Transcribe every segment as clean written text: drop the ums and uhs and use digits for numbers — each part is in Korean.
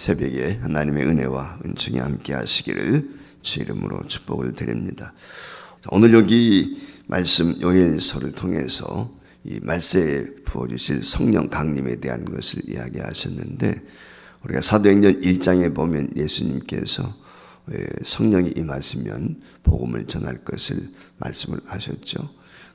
새벽에 하나님의 은혜와 은총이 함께 하시기를 주 이름으로 축복을 드립니다. 오늘 여기 말씀 요엘서를 통해서 이 말세에 부어주실 성령 강림에 대한 것을 이야기하셨는데, 우리가 사도행전 1장에 보면 예수님께서 성령이 임하시면 복음을 전할 것을 말씀을 하셨죠.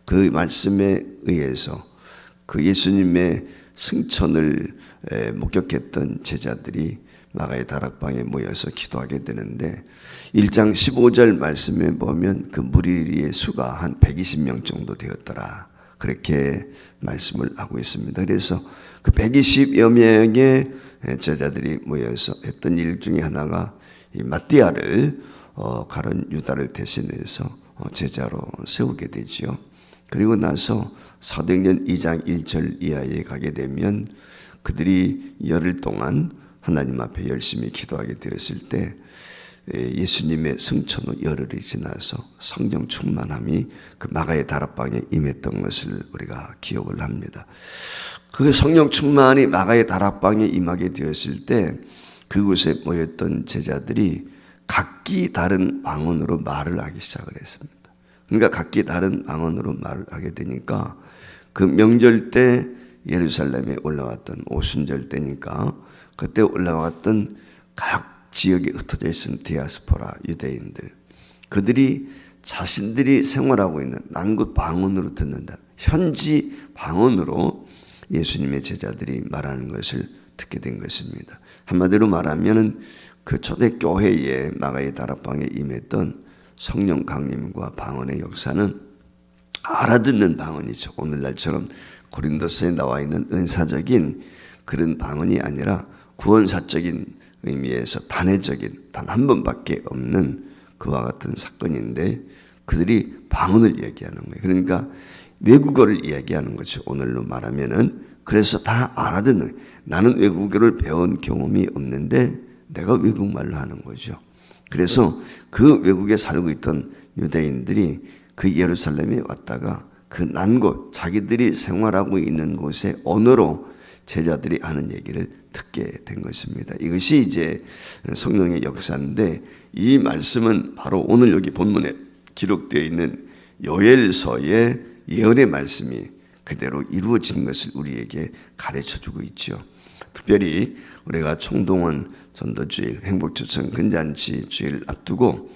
그 말씀에 의해서 그 예수님의 승천을 목격했던 제자들이 마가의 다락방에 모여서 기도하게 되는데, 1장 15절 말씀에 보면 그 무리의 수가 한 120명 정도 되었더라, 그렇게 말씀을 하고 있습니다. 그래서 그 120여 명의 제자들이 모여서 했던 일 중에 하나가 이 마띠아를 가룟 유다를 대신해서 제자로 세우게 되죠. 그리고 나서 사도행전 2장 1절 이하에 가게 되면 그들이 열흘 동안 하나님 앞에 열심히 기도하게 되었을 때 예수님의 승천 후 열흘이 지나서 성령 충만함이 그 마가의 다락방에 임했던 것을 우리가 기억을 합니다. 그 성령 충만이 마가의 다락방에 임하게 되었을 때 그곳에 모였던 제자들이 각기 다른 방언으로 말을 하기 시작을 했습니다. 그러니까 각기 다른 방언으로 말을 하게 되니까 그 명절 때 예루살렘에 올라왔던 오순절 때니까 그때 올라왔던 각 지역에 흩어져 있는 디아스포라 유대인들, 그들이 자신들이 생활하고 있는 난곳 방언으로 듣는다, 현지 방언으로 예수님의 제자들이 말하는 것을 듣게 된 것입니다. 한마디로 말하면 그 초대교회에 마가의 다락방에 임했던 성령 강림과 방언의 역사는 알아듣는 방언이죠. 오늘날처럼 고린도서에 나와 있는 은사적인 그런 방언이 아니라 구원사적인 의미에서 단회적인 단 한 번밖에 없는 그와 같은 사건인데, 그들이 방언을 얘기하는 거예요. 그러니까 외국어를 이야기하는 거죠, 오늘로 말하면은. 그래서 다 알아듣는, 나는 외국어를 배운 경험이 없는데 내가 외국말로 하는 거죠. 그래서 그 외국에 살고 있던 유대인들이 그 예루살렘에 왔다가 그 난곳, 자기들이 생활하고 있는 곳의 언어로 제자들이 하는 얘기를 듣게 된 것입니다. 이것이 이제 성령의 역사인데, 이 말씀은 바로 오늘 여기 본문에 기록되어 있는 요엘서의 예언의 말씀이 그대로 이루어진 것을 우리에게 가르쳐주고 있죠. 특별히 우리가 총동원 전도주일, 행복초청 근잔치 주일 앞두고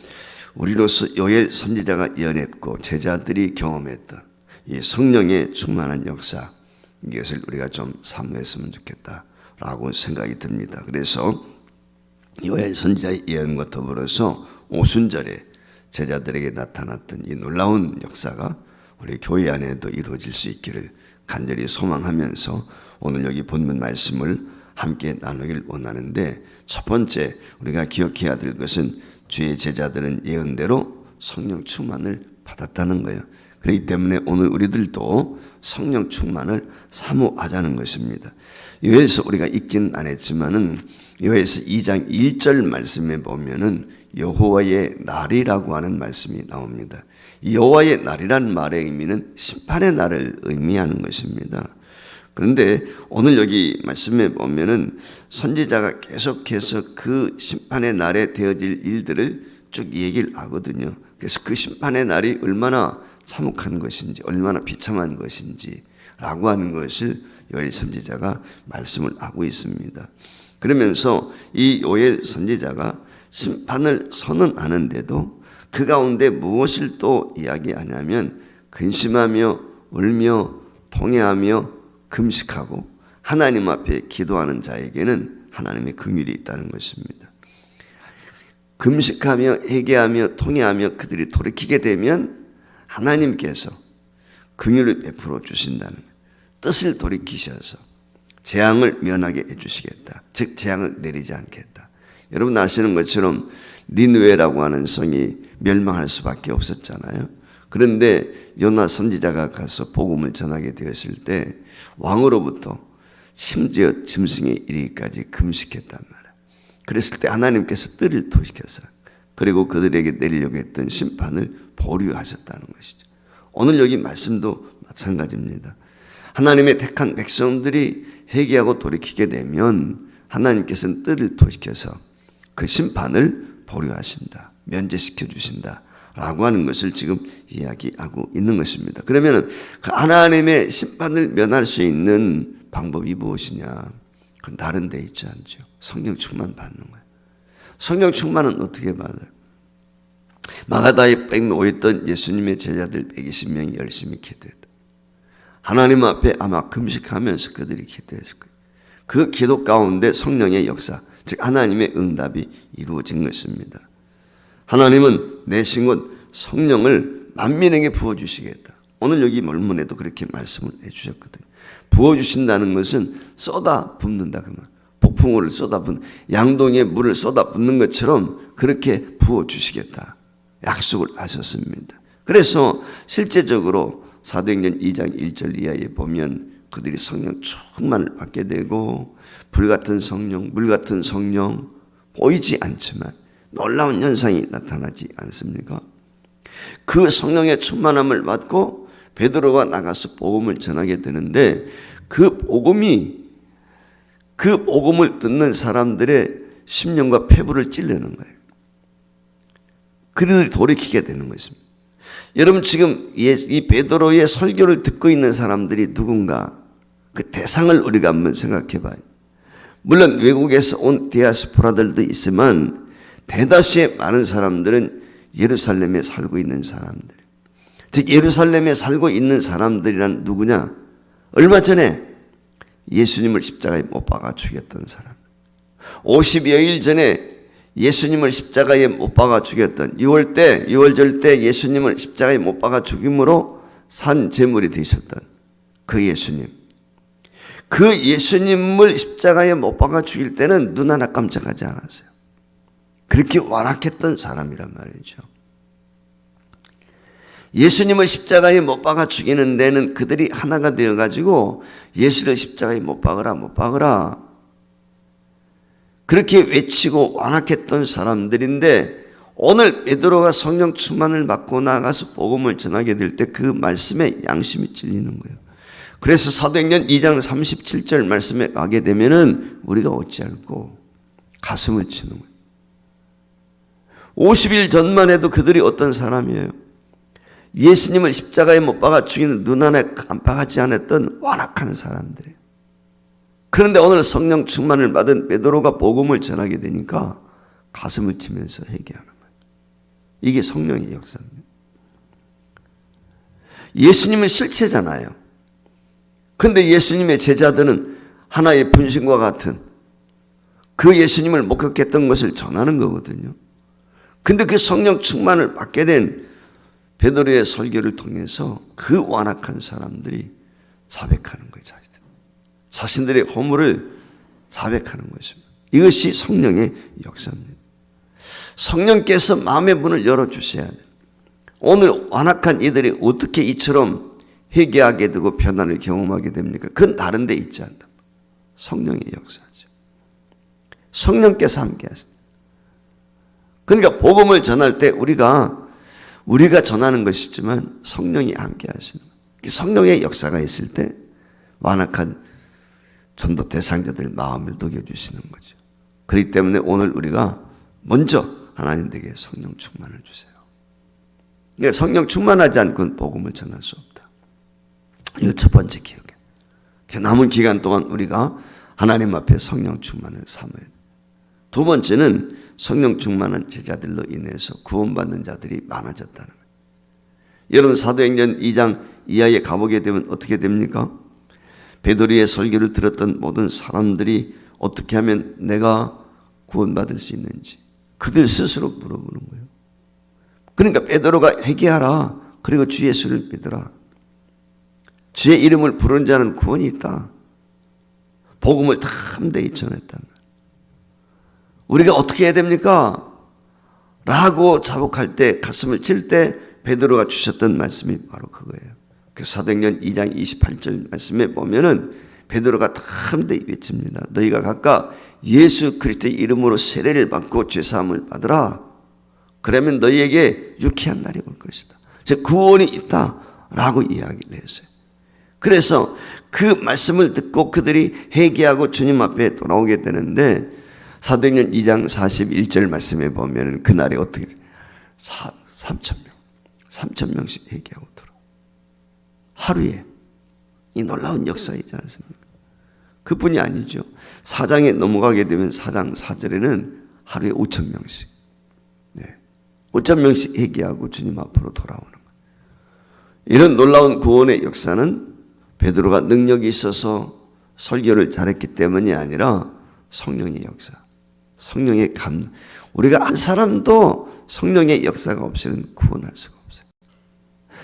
우리로서 요엘 선지자가 예언했고 제자들이 경험했던 이 성령의 충만한 역사, 이것을 우리가 좀 사모했으면 좋겠다라고 생각이 듭니다. 그래서 요엘 선지자의 예언과 더불어서 오순절에 제자들에게 나타났던 이 놀라운 역사가 우리 교회 안에도 이루어질 수 있기를 간절히 소망하면서 오늘 여기 본문 말씀을 함께 나누길 원하는데, 첫 번째 우리가 기억해야 될 것은 주의 제자들은 예언대로 성령 충만을 받았다는 거예요. 그렇기 때문에 오늘 우리들도 성령 충만을 사모하자는 것입니다. 요엘서 우리가 읽지는 않았지만은 요엘서 2장 1절 말씀에 보면은 여호와의 날이라고 하는 말씀이 나옵니다. 여호와의 날이라는 말의 의미는 심판의 날을 의미하는 것입니다. 그런데 오늘 여기 말씀에 보면은 선지자가 계속해서 그 심판의 날에 되어질 일들을 쭉 얘기를 하거든요. 그래서 그 심판의 날이 얼마나 참혹한 것인지, 얼마나 비참한 것인지 라고 하는 것을 요엘 선지자가 말씀을 하고 있습니다. 그러면서 이 요엘 선지자가 심판을 선언하는데도 그 가운데 무엇을 또 이야기하냐면, 근심하며 울며 통회하며 금식하고 하나님 앞에 기도하는 자에게는 하나님의 긍휼이 있다는 것입니다. 금식하며 회개하며 통회하며 그들이 돌이키게 되면 하나님께서 긍휼을 베풀어 주신다는, 뜻을 돌이키셔서 재앙을 면하게 해주시겠다, 즉 재앙을 내리지 않겠다. 여러분 아시는 것처럼 니느웨라고 하는 성이 멸망할 수밖에 없었잖아요. 그런데 요나 선지자가 가서 복음을 전하게 되었을 때 왕으로부터 심지어 짐승에 이르기까지 금식했단 말이에요. 그랬을 때 하나님께서 뜰을 토시켜서 그리고 그들에게 내리려고 했던 심판을 보류하셨다는 것이죠. 오늘 여기 말씀도 마찬가지입니다. 하나님의 택한 백성들이 회개하고 돌이키게 되면 하나님께서는 뜰을 도시켜서 그 심판을 보류하신다, 면제시켜 주신다 라고 하는 것을 지금 이야기하고 있는 것입니다. 그러면 그 하나님의 심판을 면할 수 있는 방법이 무엇이냐? 그건 다른 데 있지 않죠. 성령 충만 받는 거예요. 성령 충만은 어떻게 받아요? 마가다에 모였던 예수님의 제자들 120명이 열심히 기도했다. 하나님 앞에 아마 금식하면서 그들이 기도했을 거예요. 그 기도 가운데 성령의 역사, 즉 하나님의 응답이 이루어진 것입니다. 하나님은 내신 곧 성령을 만민에게 부어주시겠다. 오늘 여기 본문에도 그렇게 말씀을 해주셨거든요. 부어주신다는 것은 쏟아 붓는다 그 말. 폭풍우를 쏟아 붓는, 양동이에 물을 쏟아 붓는 것처럼 그렇게 부어주시겠다 약속을 하셨습니다. 그래서 실제적으로 사도행전 2장 1절 이하에 보면 그들이 성령 충만을 받게 되고 불같은 성령, 물같은 성령, 보이지 않지만 놀라운 현상이 나타나지 않습니까? 그 성령의 충만함을 받고 베드로가 나가서 복음을 전하게 되는데 그 복음을 듣는 사람들의 심령과 폐부를 찔르는 거예요. 그들이 돌이키게 되는 것입니다. 여러분 지금 이 베드로의 설교를 듣고 있는 사람들이 누군가 그 대상을 우리가 한번 생각해 봐요. 물론 외국에서 온 디아스포라들도 있지만 대다수의 많은 사람들은 예루살렘에 살고 있는 사람들. 즉 예루살렘에 살고 있는 사람들이란 누구냐? 얼마 전에 예수님을 십자가에 못 박아 죽였던 사람. 50여일 전에 예수님을 십자가에 못 박아 죽였던 6월절 때 예수님을 십자가에 못 박아 죽임으로 산 제물이 되셨던 그 예수님. 그 예수님을 십자가에 못 박아 죽일 때는 눈 하나 깜짝하지 않았어요. 그렇게 완악했던 사람이란 말이죠. 예수님을 십자가에 못 박아 죽이는 데는 그들이 하나가 되어가지고 예수를 십자가에 못 박으라 그렇게 외치고 완악했던 사람들인데 오늘 베드로가 성령 충만을 받고 나가서 복음을 전하게 될 때 그 말씀에 양심이 찔리는 거예요. 그래서 사도행전 2장 37절 말씀에 가게 되면은 우리가 어찌할꼬 가슴을 치는 거예요. 50일 전만 해도 그들이 어떤 사람이에요? 예수님을 십자가에 못 박아 죽이는 눈 안에 깜빡하지 않았던 완악한 사람들이에요. 그런데 오늘 성령 충만을 받은 베드로가 복음을 전하게 되니까 가슴을 치면서 회개하는 거예요. 이게 성령의 역사입니다. 예수님은 실체잖아요. 그런데 예수님의 제자들은 하나의 분신과 같은 그 예수님을 목격했던 것을 전하는 거거든요. 근데 그 성령 충만을 받게 된 베드로의 설교를 통해서 그 완악한 사람들이 자백하는 거예요. 자신들의 허물을 자백하는 것입니다. 이것이 성령의 역사입니다. 성령께서 마음의 문을 열어주셔야 돼요. 오늘 완악한 이들이 어떻게 이처럼 회개하게 되고 변화를 경험하게 됩니까? 그건 다른 데 있지 않다. 성령의 역사죠. 성령께서 함께 하십니다. 그러니까 복음을 전할 때 우리가 전하는 것이지만 성령이 함께 하시는 거예요. 성령의 역사가 있을 때 완악한 전도 대상자들 마음을 녹여주시는 거죠. 그렇기 때문에 오늘 우리가 먼저 하나님 댁에 성령 충만을 주세요. 그러니까 성령 충만하지 않고는 복음을 전할 수 없다. 이거 첫 번째 기억해. 남은 기간 동안 우리가 하나님 앞에 성령 충만을 삼아야 돼요. 두 번째는 성령 충만한 제자들로 인해서 구원받는 자들이 많아졌다는 거예요. 여러분 사도행전 2장 이하에 가보게 되면 어떻게 됩니까? 베드로의 설교를 들었던 모든 사람들이 어떻게 하면 내가 구원받을 수 있는지 그들 스스로 물어보는 거예요. 그러니까 베드로가 회개하라. 그리고 주 예수를 믿으라. 주의 이름을 부르는 자는 구원이 있다. 복음을 담대히 전했단 말이에요. 우리가 어떻게 해야 됩니까? 라고 자복할 때 가슴을 칠 때 베드로가 주셨던 말씀이 바로 그거예요. 그 사도행전 2장 28절 말씀에 보면은 베드로가 담대히 외칩니다. 너희가 각각 예수 그리스도의 이름으로 세례를 받고 죄사함을 받으라. 그러면 너희에게 유쾌한 날이 올 것이다. 즉 구원이 있다라고 이야기를 했어요. 그래서 그 말씀을 듣고 그들이 회개하고 주님 앞에 돌아오게 되는데 사도행전 2장 41절 말씀에 보면 그날이 어떻게 3,000명씩 회개하고 돌아. 하루에 이 놀라운 역사이지 않습니까? 그뿐이 아니죠. 4장에 넘어가게 되면 4장 4절에는 하루에 5,000명씩 5,000명씩 회개하고 주님 앞으로 돌아오는 거예요. 이런 놀라운 구원의 역사는 베드로가 능력이 있어서 설교를 잘했기 때문이 아니라 성령의 역사, 성령의 감동. 우리가 한 사람도 성령의 역사가 없이는 구원할 수가 없어요.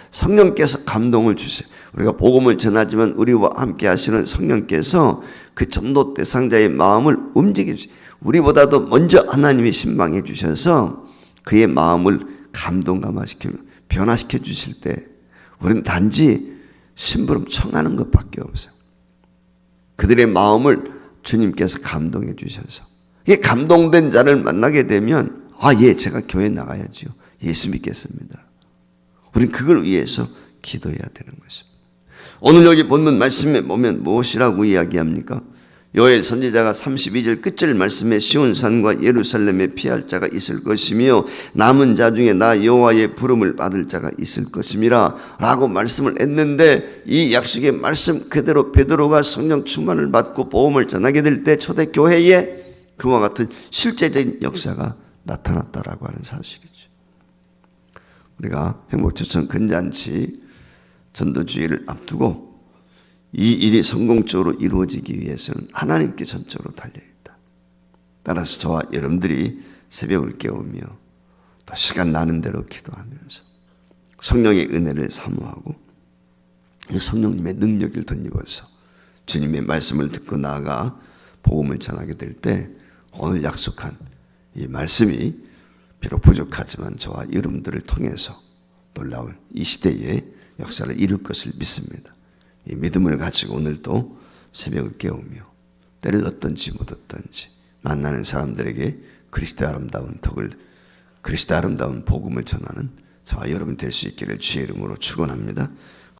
성령께서 감동을 주세요. 우리가 복음을 전하지만 우리와 함께 하시는 성령께서 그 전도 대상자의 마음을 움직여 주세요. 우리보다도 먼저 하나님이 신방해 주셔서 그의 마음을 감동감화시키고 변화시켜 주실 때 우리는 단지 심부름 청하는 것밖에 없어요. 그들의 마음을 주님께서 감동해 주셔서 이게 감동된 자를 만나게 되면 제가 교회 나가야지요. 예수 믿겠습니다. 우리는 그걸 위해서 기도해야 되는 것입니다. 오늘 여기 본문 말씀에 보면 무엇이라고 이야기합니까? 요엘 선지자가 32절 끝절 말씀에 시온산과 예루살렘에 피할 자가 있을 것이며 남은 자 중에 나 여호와의 부름을 받을 자가 있을 것임이라 라고 말씀을 했는데 이 약속의 말씀 그대로 베드로가 성령 충만을 받고 복음을 전하게 될 때 초대교회에 그와 같은 실제적인 역사가 나타났다라고 하는 사실이죠. 우리가 행복추천 근잔치 전도주의를 앞두고 이 일이 성공적으로 이루어지기 위해서는 하나님께 전적으로 달려있다. 따라서 저와 여러분들이 새벽을 깨우며 또 시간 나는 대로 기도하면서 성령의 은혜를 사모하고 성령님의 능력을 덧입어서 주님의 말씀을 듣고 나아가 복음을 전하게 될 때 오늘 약속한 이 말씀이 비록 부족하지만 저와 여러분들을 통해서 놀라운 이 시대의 역사를 이룰 것을 믿습니다. 이 믿음을 가지고 오늘도 새벽을 깨우며 때를 얻든지 못 얻든지 만나는 사람들에게 그리스도의 아름다운 그리스도의 아름다운 복음을 전하는 저와 여러분 될 수 있기를 주의 이름으로 축원합니다.